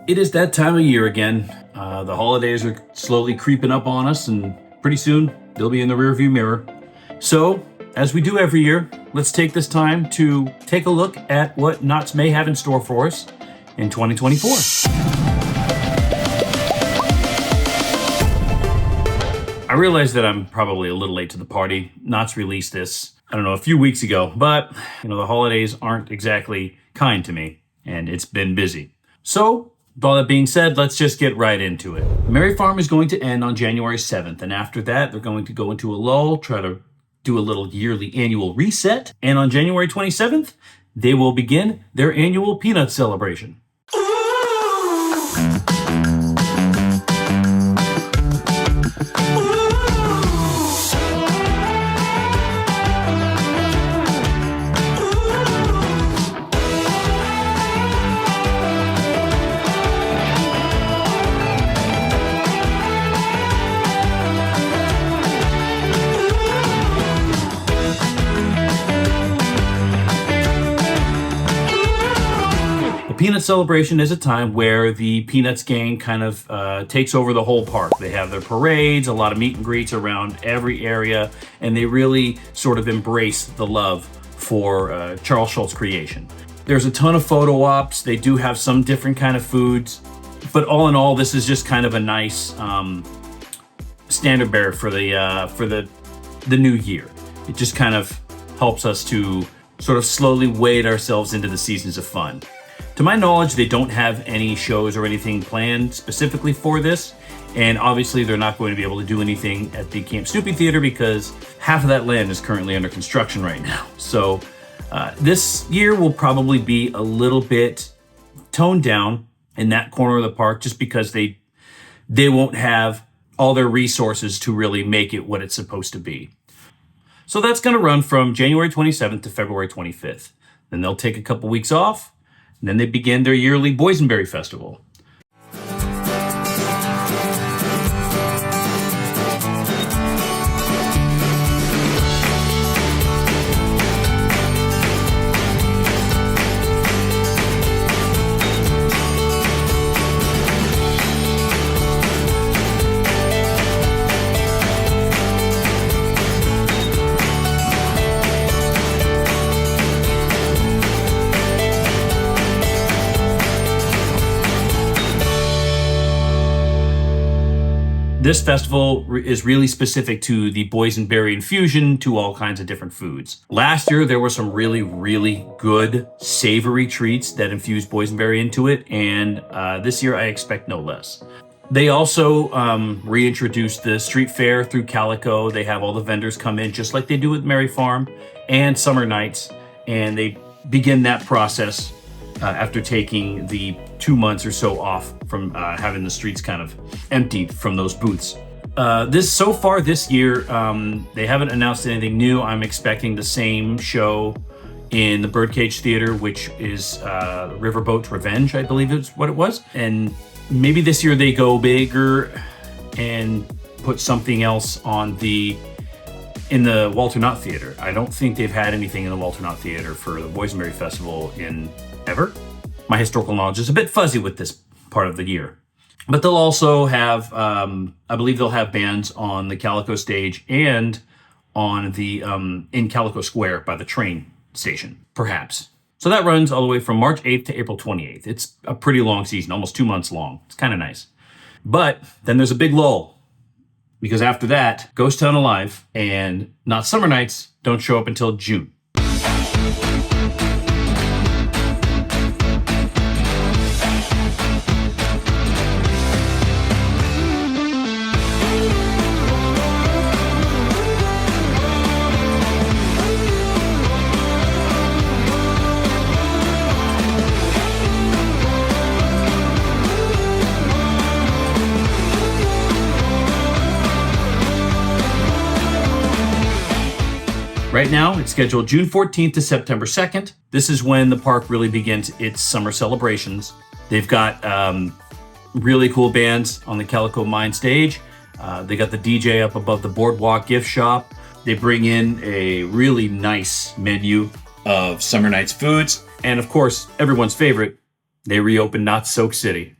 It is that time of year again. The holidays are slowly creeping up on us, and pretty soon they'll be in the rearview mirror. So, as we do every year, let's take this time to take a look at what Knott's may have in store for us in 2024. I realize that I'm probably a little late to the party. Knott's released this, a few weeks ago, but the holidays aren't exactly kind to me, and it's been busy. So, with all that being said, let's just get right into it. Merry Farm is going to end on January 7th, and after that, they're going to go into a lull, try to do a little yearly annual reset, and on January 27th, they will begin their annual peanut celebration. Peanut Celebration is a time where the Peanuts gang kind of takes over the whole park. They have their parades, a lot of meet and greets around every area, and they really sort of embrace the love for Charles Schulz's creation. There's a ton of photo ops. They do have some different kind of foods, but all in all, this is just kind of a nice standard bearer for the new year. It just kind of helps us to sort of slowly wade ourselves into the seasons of fun. To my knowledge, they don't have any shows or anything planned specifically for this, and obviously they're not going to be able to do anything at the Camp Snoopy Theater because half of that land is currently under construction right now. So this year will probably be a little bit toned down in that corner of the park just because they won't have all their resources to really make it what it's supposed to be. So that's going to run from January 27th to February 25th. Then they'll take a couple weeks off. And then they begin their yearly Boysenberry Festival. This festival is really specific to the boysenberry infusion to all kinds of different foods. Last year, there were some really, really good savory treats that infused boysenberry into it, and this year I expect no less. They also reintroduced the street fair through Calico. They have all the vendors come in just like they do with Merry Farm and Summer Nights, and they begin that process after taking the 2 months or so off from having the streets kind of emptied from those booths. This year, they haven't announced anything new. I'm expecting the same show in the Birdcage Theater, which is Riverboat Revenge, I believe is what it was. And maybe this year they go bigger and put something else in the Walter Knott Theater. I don't think they've had anything in the Walter Knott Theater for the Boysenberry Festival in ever. My historical knowledge is a bit fuzzy with this part of the year. But they'll also have, I believe they'll have bands on the Calico stage and on the in Calico Square by the train station, perhaps. So that runs all the way from March 8th to April 28th. It's a pretty long season, almost 2 months long. It's kind of nice. But then there's a big lull, because after that, Ghost Town Alive and Not Summer Nights don't show up until June. Right now, it's scheduled June 14th to September 2nd. This is when the park really begins its summer celebrations. They've got really cool bands on the Calico Mine stage. They got the DJ up above the Boardwalk gift shop. They bring in a really nice menu of Summer Nights foods. And of course, everyone's favorite, they reopened Knott's Soak City.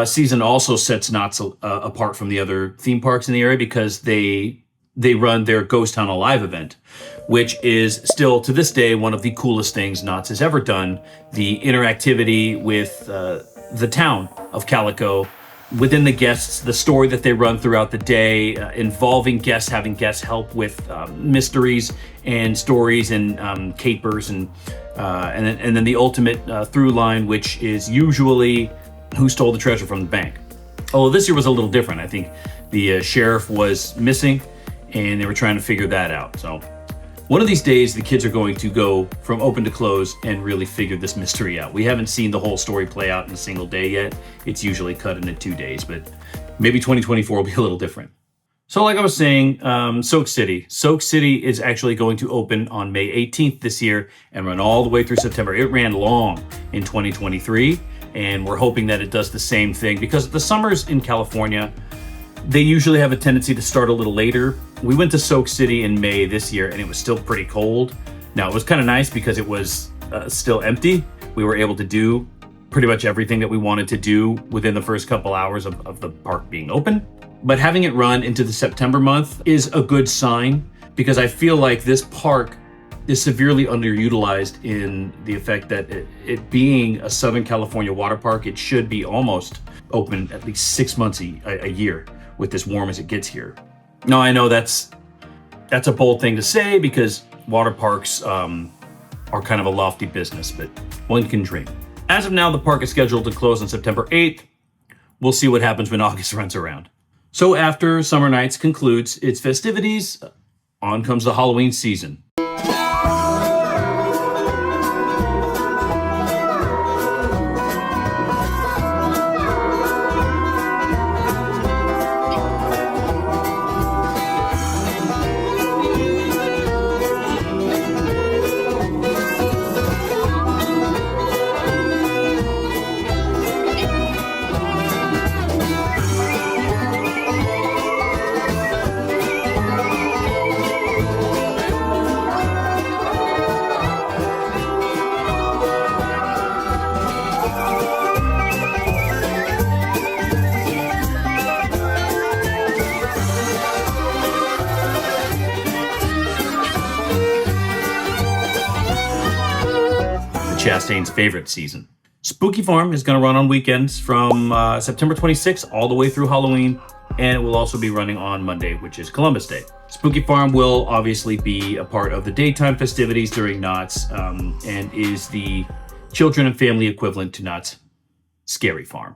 season also sets Knott's apart from the other theme parks in the area because they run their Ghost Town Alive event, which is still to this day one of the coolest things Knott's has ever done. The interactivity with the town of Calico, within the guests, the story that they run throughout the day, involving guests, having guests help with mysteries and stories and capers, and then the ultimate through line, which is usually who stole the treasure from the bank. Although this year was a little different. I think the sheriff was missing, and they were trying to figure that out. So one of these days, the kids are going to go from open to close and really figure this mystery out. We haven't seen the whole story play out in a single day yet. It's usually cut into 2 days, but maybe 2024 will be a little different. So like I was saying, Soak City. Soak City is actually going to open on May 18th this year and run all the way through September. It ran long in 2023, and we're hoping that it does the same thing because the summers in California, they usually have a tendency to start a little later. We went to Soak City in May this year, and it was still pretty cold. Now, it was kind of nice because it was still empty. We were able to do pretty much everything that we wanted to do within the first couple hours of the park being open. But having it run into the September month is a good sign because I feel like this park is severely underutilized in the effect that it being a Southern California water park, it should be almost open at least 6 months a year with as warm as it gets here. Now, I know that's a bold thing to say because water parks are kind of a lofty business, but one can dream. As of now, the park is scheduled to close on September 8th. We'll see what happens when August runs around. So after Summer Nights concludes its festivities, on comes the Halloween season. Chastain's favorite season. Spooky Farm is going to run on weekends from September 26th all the way through Halloween, and it will also be running on Monday, which is Columbus Day. Spooky Farm will obviously be a part of the daytime festivities during Knott's, and is the children and family equivalent to Knott's Scary Farm.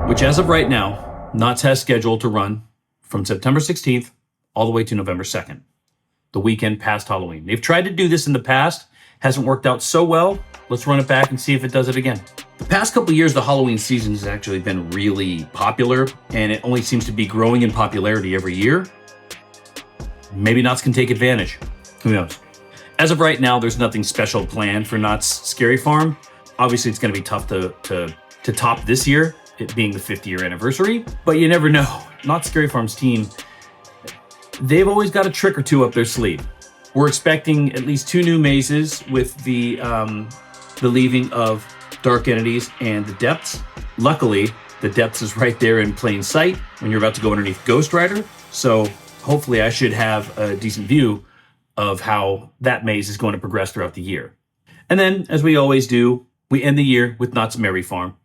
Which as of right now, Knott's has scheduled to run from September 16th all the way to November 2nd, the weekend past Halloween. They've tried to do this in the past, hasn't worked out so well. Let's run it back and see if it does it again. The past couple years, the Halloween season has actually been really popular, and it only seems to be growing in popularity every year. Maybe Knott's can take advantage. Who knows? As of right now, there's nothing special planned for Knott's Scary Farm. Obviously, it's going to be tough to top this year, it being the 50th anniversary, but you never know. Knott's Scary Farm's team, they've always got a trick or two up their sleeve. We're expecting at least 2 new mazes with the leaving of Dark Entities and the Depths. Luckily, the Depths is right there in plain sight when you're about to go underneath Ghost Rider, so hopefully I should have a decent view of how that maze is going to progress throughout the year. And then, as we always do, we end the year with Knott's Merry Farm.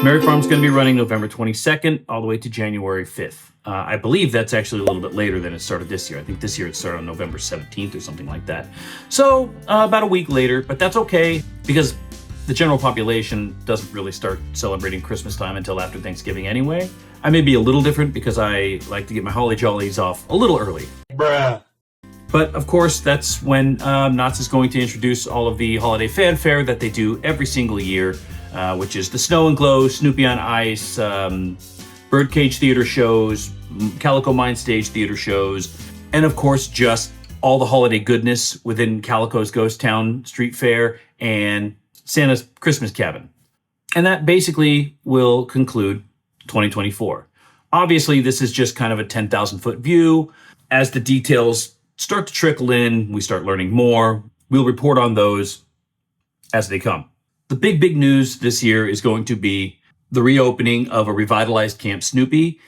Merry Farm's going to be running November 22nd all the way to January 5th. I believe that's actually a little bit later than it started this year. I think this year it started on November 17th or something like that. So about a week later, but that's okay because the general population doesn't really start celebrating Christmas time until after Thanksgiving anyway. I may be a little different because I like to get my holly jollies off a little early. Bruh. But of course, that's when Knott's is going to introduce all of the holiday fanfare that they do every single year, which is the Snow and Glow, Snoopy on Ice, Birdcage Theater shows, Calico Mine Stage Theater shows, and of course, just all the holiday goodness within Calico's Ghost Town Street Fair and Santa's Christmas Cabin. And that basically will conclude 2024. Obviously, this is just kind of a 10,000 foot view. As the details start to trickle in, we start learning more. We'll report on those as they come. The big news this year is going to be the reopening of a revitalized Camp Snoopy.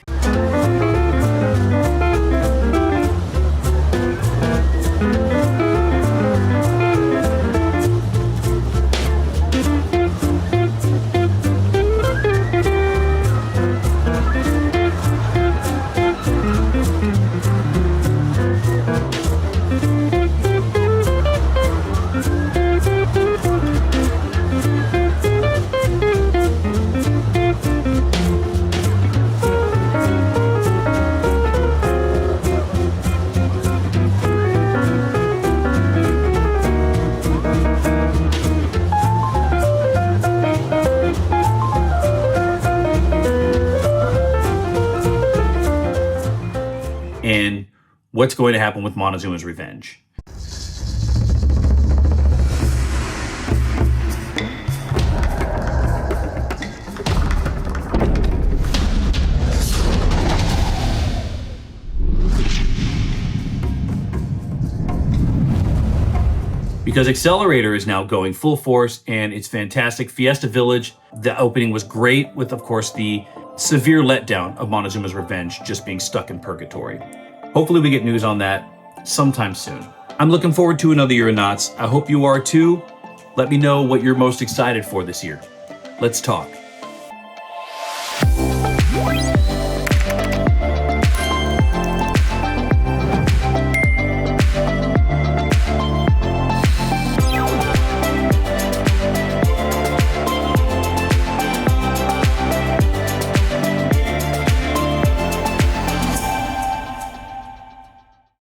And what's going to happen with Montezuma's Revenge. Because Accelerator is now going full force and it's fantastic. Fiesta Village, the opening was great with, of course, the severe letdown of Montezuma's Revenge just being stuck in purgatory. Hopefully we get news on that sometime soon. I'm looking forward to another year of Knott's. I hope you are too. Let me know what you're most excited for this year. Let's talk.